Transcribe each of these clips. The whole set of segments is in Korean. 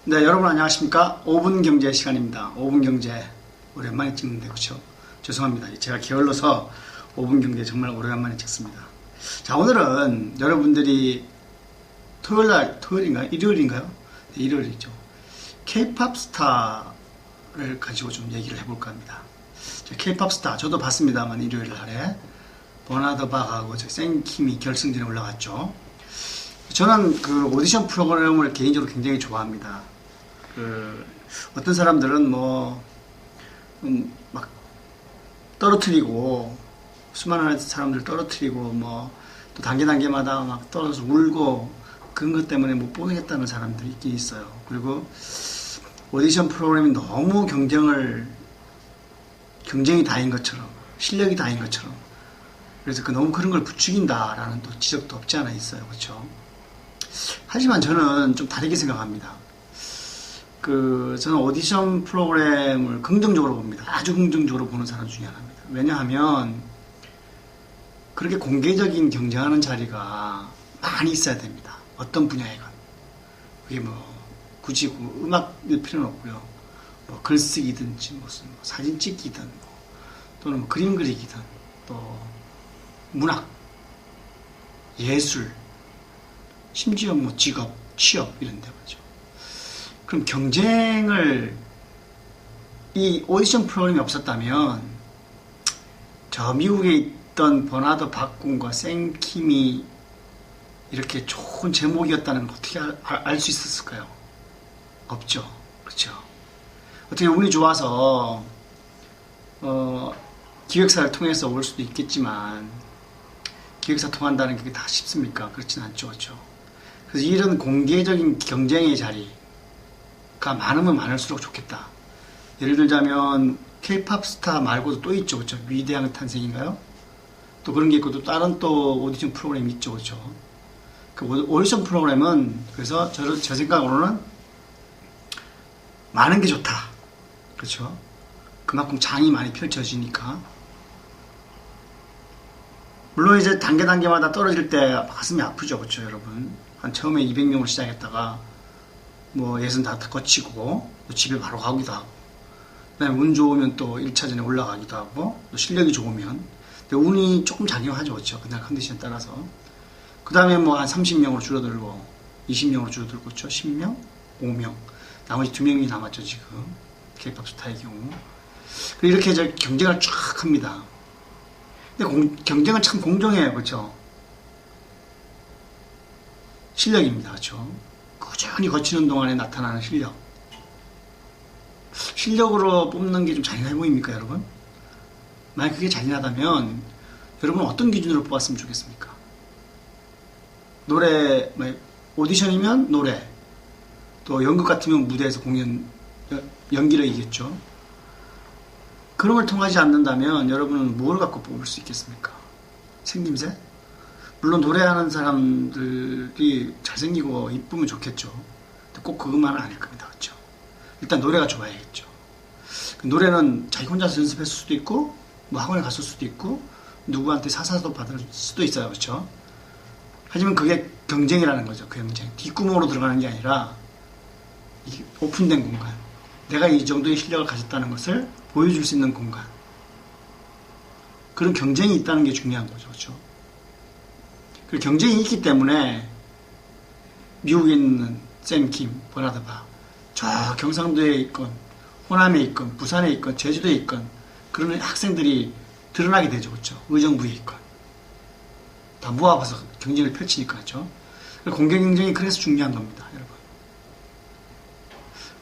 네, 여러분 안녕하십니까? 5분 경제 시간입니다. 5분 경제 오랜만에 찍는데 그렇죠? 죄송합니다. 제가 게을러서 5분 경제 정말 오랜만에 찍습니다. 자, 오늘은 여러분들이 토요일인가요? 일요일인가요? 네, 일요일이죠. K-팝 스타를 가지고 좀 얘기를 해볼까 합니다. K-팝 스타 저도 봤습니다만 일요일 날에 버나드 박하고 생킴이 결승전에 올라갔죠. 저는 그 오디션 프로그램을 개인적으로 굉장히 좋아합니다. 어떤 사람들은 막 떨어뜨리고 수많은 사람들 떨어뜨리고 또 단계마다 막 떨어져서 울고 그런 것 때문에 못 보겠다는 사람들이 있긴 있어요. 그리고 오디션 프로그램이 너무 경쟁이 다인 것처럼 실력이 다인 것처럼 그래서 너무 그런 걸 부추긴다라는 또 지적도 없지 않아 있어요. 그렇죠? 하지만 저는 좀 다르게 생각합니다. 저는 오디션 프로그램을 긍정적으로 봅니다. 아주 긍정적으로 보는 사람 중에 하나입니다. 왜냐하면 그렇게 공개적인 경쟁하는 자리가 많이 있어야 됩니다. 어떤 분야에건. 그게 굳이 음악일 필요는 없고요. 글쓰기든지 무슨 사진 찍기든 또는 그림 그리기든 또 문학, 예술, 심지어 직업, 취업 이런 데 보죠. 그럼 이 오디션 프로그램이 없었다면 저 미국에 있던 버나드 박군과 생킴이 이렇게 좋은 제목이었다는 걸 어떻게 알 수 있었을까요? 없죠. 그렇죠. 어떻게 운이 좋아서 기획사를 통해서 올 수도 있겠지만 기획사 통한다는 게 다 쉽습니까? 그렇진 않죠. 그렇죠. 그래서 이런 공개적인 경쟁의 자리가 많으면 많을수록 좋겠다. 예를 들자면 K-팝 스타 말고도 또 있죠. 그렇죠? 위대한 탄생인가요? 또 그런 게 있고 또 다른 또 오디션 프로그램이 있죠. 그렇죠? 그 오디션 프로그램은 그래서 제 생각으로는 많은 게 좋다. 그렇죠? 그만큼 장이 많이 펼쳐지니까. 물론 이제 단계마다 떨어질 때 가슴이 아프죠. 그렇죠, 여러분? 처음에 200명을 시작했다가 65 거치고 또 집에 바로 가기도 하고 그다음에 운 좋으면 또 1차전에 올라가기도 하고 또 실력이 좋으면 근데 운이 조금 작용하죠. 그렇죠? 그날 컨디션에 따라서 그 다음에 한 30명으로 줄어들고 20명으로 줄어들고 그렇죠? 10명? 5명 나머지 2명이 남았죠. 지금 K-팝 스타의 경우 이렇게 이제 경쟁을 쫙 합니다. 근데 경쟁은 참 공정해요. 그렇죠? 실력입니다. 그렇죠? 꾸준히 거치는 동안에 나타나는 실력. 실력으로 뽑는 게 좀 잔인해 보입니까, 여러분? 만약 그게 잔인하다면 여러분 어떤 기준으로 뽑았으면 좋겠습니까? 노래, 오디션이면 노래, 또 연극 같으면 무대에서 연기력이겠죠. 그런 걸 통하지 않는다면 여러분은 뭘 갖고 뽑을 수 있겠습니까? 생김새? 물론 노래하는 사람들이 잘생기고 이쁘면 좋겠죠. 꼭 그것만은 아닐 겁니다. 그렇죠? 일단 노래가 좋아야겠죠. 노래는 자기 혼자서 연습했을 수도 있고 학원에 갔을 수도 있고 누구한테 사사도 받을 수도 있어요. 그렇죠? 하지만 그게 경쟁이라는 거죠. 그 경쟁. 뒷구멍으로 들어가는 게 아니라 오픈된 공간. 내가 이 정도의 실력을 가졌다는 것을 보여줄 수 있는 공간. 그런 경쟁이 있다는 게 중요한 거죠. 그렇죠? 그 경쟁이 있기 때문에 미국에 있는 생킴, 버나드 박, 저 경상도에 있건 호남에 있건 부산에 있건 제주도에 있건 그런 학생들이 드러나게 되죠. 그렇죠? 의정부에 있건 다 모아봐서 경쟁을 펼치니까. 그렇죠? 공개 경쟁이 그래서 중요한 겁니다. 여러분.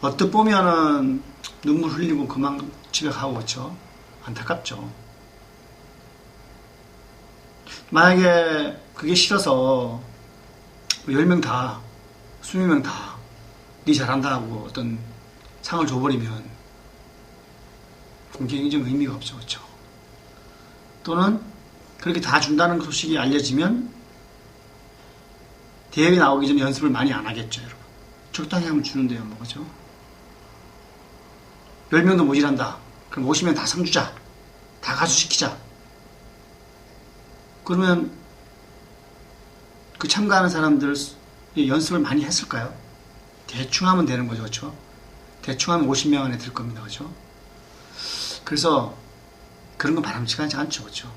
어떻게 보면은 눈물 흘리고 그만 집에 가고 그렇죠? 안타깝죠. 만약에 그게 싫어서 10명 다 20명 다 니 잘한다 하고 어떤 상을 줘버리면 공개 경쟁 의미가 없죠. 그렇죠? 또는 그렇게 다 준다는 소식이 알려지면 대회에 나오기 전에 연습을 많이 안 하겠죠. 여러분. 적당히 하면 주는데요. 그렇죠? 10명도 모자란다. 그럼 50명 다 상 주자. 다 가수시키자. 그러면 그 참가하는 사람들 연습을 많이 했을까요? 대충 하면 되는 거죠. 그렇죠? 대충 하면 50명 안에 들 겁니다. 그렇죠? 그래서 그런 건 바람직하지 않죠. 그렇죠?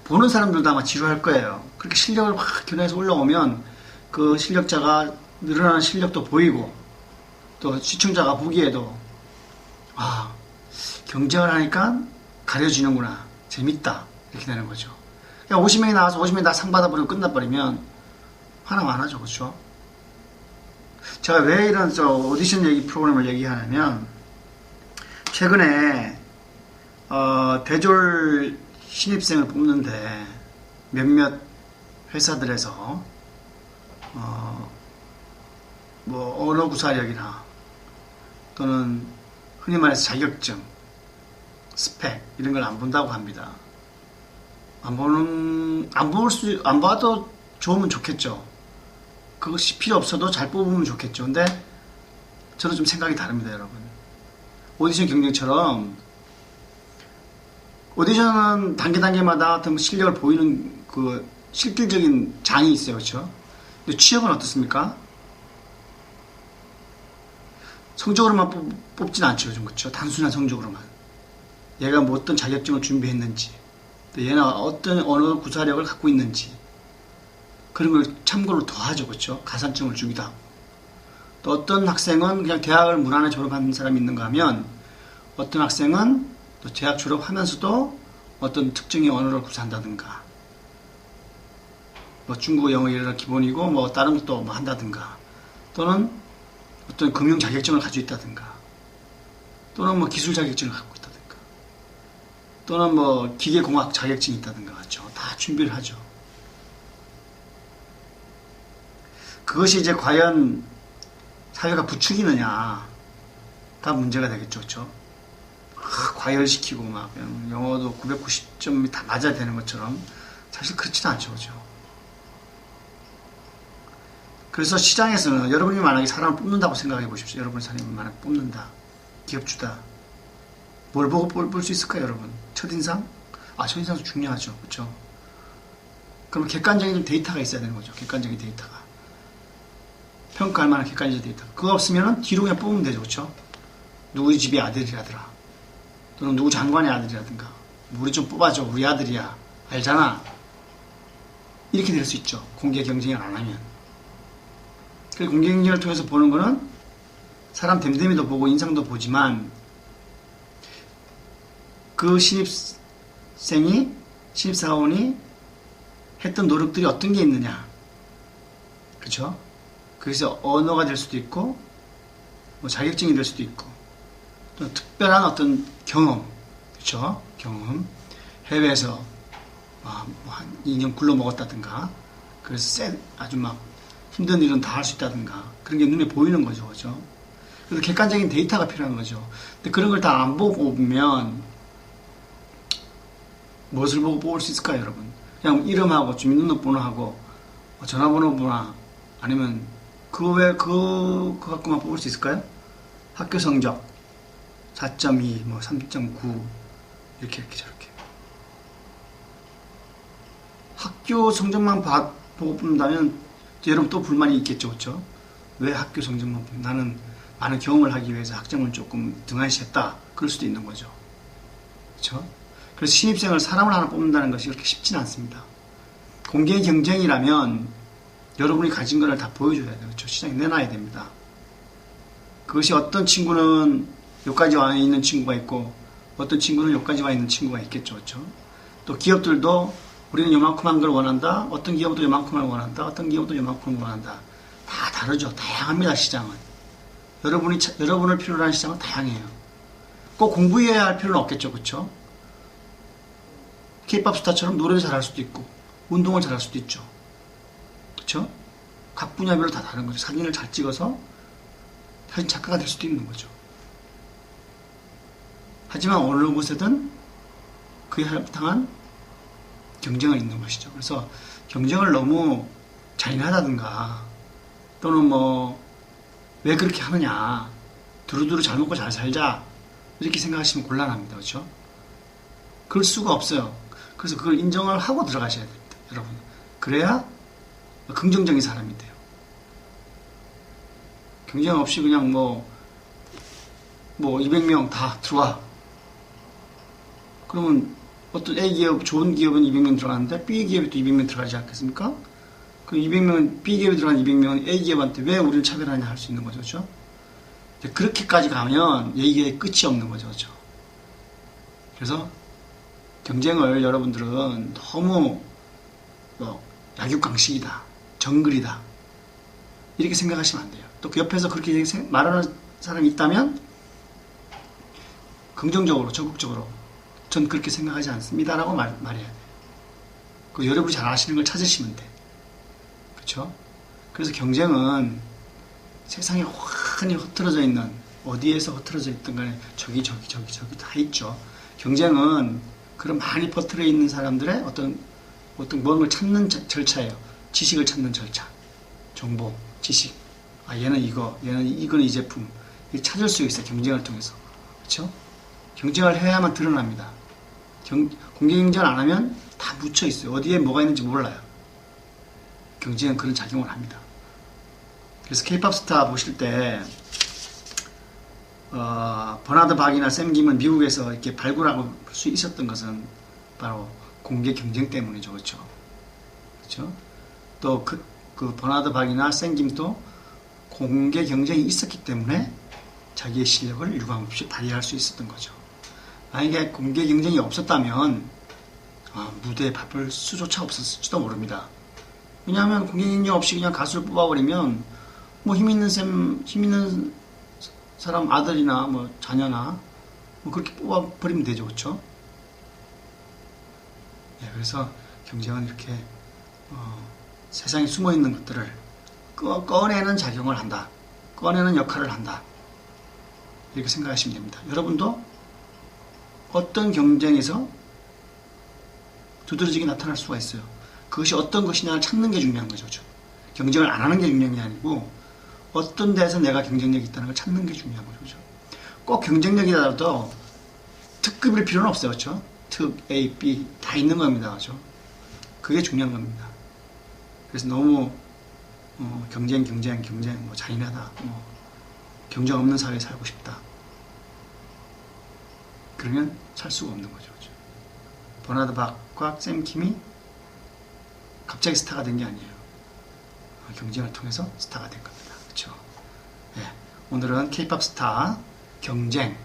보는 사람들도 아마 지루할 거예요. 그렇게 실력을 확 견해서 올라오면 그 실력자가 늘어나는 실력도 보이고 또 시청자가 보기에도 아, 경쟁을 하니까 가려지는구나. 재밌다. 이렇게 되는 거죠. 그냥 50명이 나와서 50명이 다 상 받아버리고 끝나버리면 하나 안 하죠. 그렇죠? 제가 왜 이런 오디션 얘기 프로그램을 얘기하냐면 최근에 대졸 신입생을 뽑는데 몇몇 회사들에서 뭐 언어 구사력이나 또는 흔히 말해서 자격증, 스펙 이런 걸 안 본다고 합니다. 안 봐도 좋으면 좋겠죠. 그것이 필요 없어도 잘 뽑으면 좋겠죠. 근데 저는 좀 생각이 다릅니다, 여러분. 오디션 경쟁처럼 오디션은 단계마다 어떤 실력을 보이는 그 실질적인 장이 있어요. 그렇죠? 근데 취업은 어떻습니까? 성적으로만 뽑진 않죠. 요즘 그렇죠? 단순한 성적으로만. 얘가 뭐 어떤 자격증을 준비했는지 또 얘는 어떤 언어 구사력을 갖고 있는지 그런 걸 참고를 더 하죠. 그렇죠? 가산점을 주기도 하고. 또 어떤 학생은 그냥 대학을 무난하게 졸업한 사람이 있는가 하면 어떤 학생은 또 대학 졸업하면서도 어떤 특정의 언어를 구사한다든가 뭐 중국어, 영어 이런 기본이고 뭐 다른 것도 뭐 한다든가 또는 어떤 금융 자격증을 가지고 있다든가 또는 뭐 기술 자격증을 갖고 있다든가 또는 뭐 기계공학 자격증이 있다든가 같죠. 다 준비를 하죠. 그것이 이제 과연 사회가 부추기느냐가 문제가 되겠죠. 그렇죠? 과열시키고 막 영어도 990점이 다 맞아야 되는 것처럼 사실 그렇지는 않죠. 그렇죠? 그래서 시장에서는 여러분이 만약에 사람을 뽑는다고 생각해 보십시오. 여러분의 사람을 만약에 뽑는다. 기업주다. 뭘 보고 뽑을 수 있을까요, 여러분? 첫인상? 첫인상도 중요하죠. 그렇죠? 그럼 객관적인 데이터가 있어야 되는 거죠. 객관적인 데이터가. 평가할 만한 객관적인 데이터. 그거 없으면 뒤로 그냥 뽑으면 되죠. 그렇죠? 누구 집이 아들이라더라. 또는 누구 장관의 아들이라든가. 우리 좀 뽑아줘. 우리 아들이야. 알잖아. 이렇게 될 수 있죠. 공개 경쟁을 안 하면. 그래서 공개 경쟁을 통해서 보는 거는 사람 됨됨이도 보고 인상도 보지만 그 신입사원이 했던 노력들이 어떤 게 있느냐. 그렇죠? 그래서 언어가 될 수도 있고 뭐 자격증이 될 수도 있고 또 특별한 어떤 경험, 그렇죠? 경험. 해외에서 한 2년 굴러 먹었다든가 그래서 아주 막 힘든 일은 다 할 수 있다든가 그런 게 눈에 보이는 거죠. 그렇죠? 그래서 객관적인 데이터가 필요한 거죠. 근데 그런 걸 다 안 보고 뽑으면 무엇을 보고 뽑을 수 있을까요, 여러분? 그냥 이름하고 주민등록번호하고 전화번호나 아니면 그거 갖고만 뽑을 수 있을까요? 학교 성적 4.2, 뭐 3.9 이렇게 저렇게 학교 성적만 보고 뽑는다면 여러분 또 불만이 있겠죠. 그렇죠? 왜 학교 성적만 나는 많은 경험을 하기 위해서 학점을 조금 등한시했다. 그럴 수도 있는 거죠. 그렇죠? 그래서 신입생을 사람을 하나 뽑는다는 것이 그렇게 쉽지는 않습니다. 공개 경쟁이라면 여러분이 가진 거를 다 보여줘야 돼요. 그렇죠? 시장에 내놔야 됩니다. 그것이 어떤 친구는 여기까지 와 있는 친구가 있고 어떤 친구는 여기까지 와 있는 친구가 있겠죠. 그렇죠? 또 기업들도 우리는 요만큼한 걸 원한다. 어떤 기업도 요만큼을 원한다. 어떤 기업도 요만큼을 원한다. 다 다르죠. 다양합니다. 시장은. 여러분을 필요로 하는 시장은 다양해요. 꼭 공부해야 할 필요는 없겠죠. 그렇죠? K-POP 스타처럼 노래를 잘할 수도 있고 운동을 잘할 수도 있죠. 그렇죠? 각 분야별로 다 다른 거죠. 사진을 잘 찍어서 사진 작가가 될 수도 있는 거죠. 하지만 어느 곳에든 그에 합당한 경쟁은 있는 것이죠. 그래서 경쟁을 너무 잔인하다든가 또는 뭐 왜 그렇게 하느냐 두루두루 잘 먹고 잘 살자 이렇게 생각하시면 곤란합니다. 그렇죠? 그럴 수가 없어요. 그래서 그걸 인정을 하고 들어가셔야 됩니다. 여러분. 그래야 긍정적인 사람이 돼요. 경쟁 없이 그냥 뭐 200명 다 들어와. 그러면 어떤 A 기업, 좋은 기업은 200명 들어가는데 B 기업에도 200명 들어가지 않겠습니까? 그 200명, B 기업에 들어간 200명은 A 기업한테 왜 우리를 차별하냐 할 수 있는 거죠. 그렇죠? 그렇게까지 가면 얘기의 끝이 없는 거죠. 그렇죠? 그래서 경쟁을 여러분들은 너무 약육강식이다, 정글이다 이렇게 생각하시면 안 돼요. 또 그 옆에서 그렇게 말하는 사람이 있다면 긍정적으로, 적극적으로 전 그렇게 생각하지 않습니다 라고 말해야 돼요. 그 여러분이 잘 아시는 걸 찾으시면 돼. 그렇죠? 그래서 경쟁은 세상에 환히 흩어져 있는, 어디에서 흩어져 있든 간에 저기 다 있죠. 경쟁은 그런 많이 퍼뜨려 있는 사람들의 어떤 모든 걸 찾는 절차예요. 지식을 찾는 절차. 정보, 지식. 아, 얘는 이거는 이 제품. 이렇게 찾을 수 있어요. 경쟁을 통해서. 그렇죠? 경쟁을 해야만 드러납니다. 공개 경쟁을 안 하면 다 묻혀 있어요. 어디에 뭐가 있는지 몰라요. 경쟁은 그런 작용을 합니다. 그래서 K-POP 스타 보실 때 버나드 박이나 샘 김은 미국에서 이렇게 발굴하고 볼 수 있었던 것은 바로 공개 경쟁 때문이죠. 그렇죠? 그렇죠? 또 그 버나드 박이나 샘 김도 공개 경쟁이 있었기 때문에 자기의 실력을 유감없이 발휘할 수 있었던 거죠. 만약에 공개 경쟁이 없었다면 무대에 바쁠 수조차 없었을지도 모릅니다. 왜냐하면 공개 경쟁 없이 그냥 가수를 뽑아버리면 뭐 힘 있는 사람 아들이나 뭐 자녀나 뭐 그렇게 뽑아버리면 되죠. 그렇죠? 네, 그래서 경쟁은 이렇게 세상에 숨어있는 것들을 꺼내는 작용을 한다. 꺼내는 역할을 한다. 이렇게 생각하시면 됩니다. 여러분도 어떤 경쟁에서 두드러지게 나타날 수가 있어요. 그것이 어떤 것이냐를 찾는 게 중요한 거죠. 그렇죠? 경쟁을 안 하는 게 중요한 게 아니고 어떤 데서 내가 경쟁력이 있다는 걸 찾는 게 중요한 거죠. 그렇죠? 꼭 경쟁력이라도 특급일 필요는 없어요. 그렇죠? 특, A, B 다 있는 겁니다. 그렇죠? 그게 중요한 겁니다. 그래서 너무 경쟁 뭐 잔인하다. 경쟁 없는 사회에 살고 싶다. 그러면 살 수가 없는 거죠. 그렇죠? 버나드 박과 샘 킴이 갑자기 스타가 된 게 아니에요. 경쟁을 통해서 스타가 된 겁니다. 그렇죠? 네, 오늘은 K-POP 스타 경쟁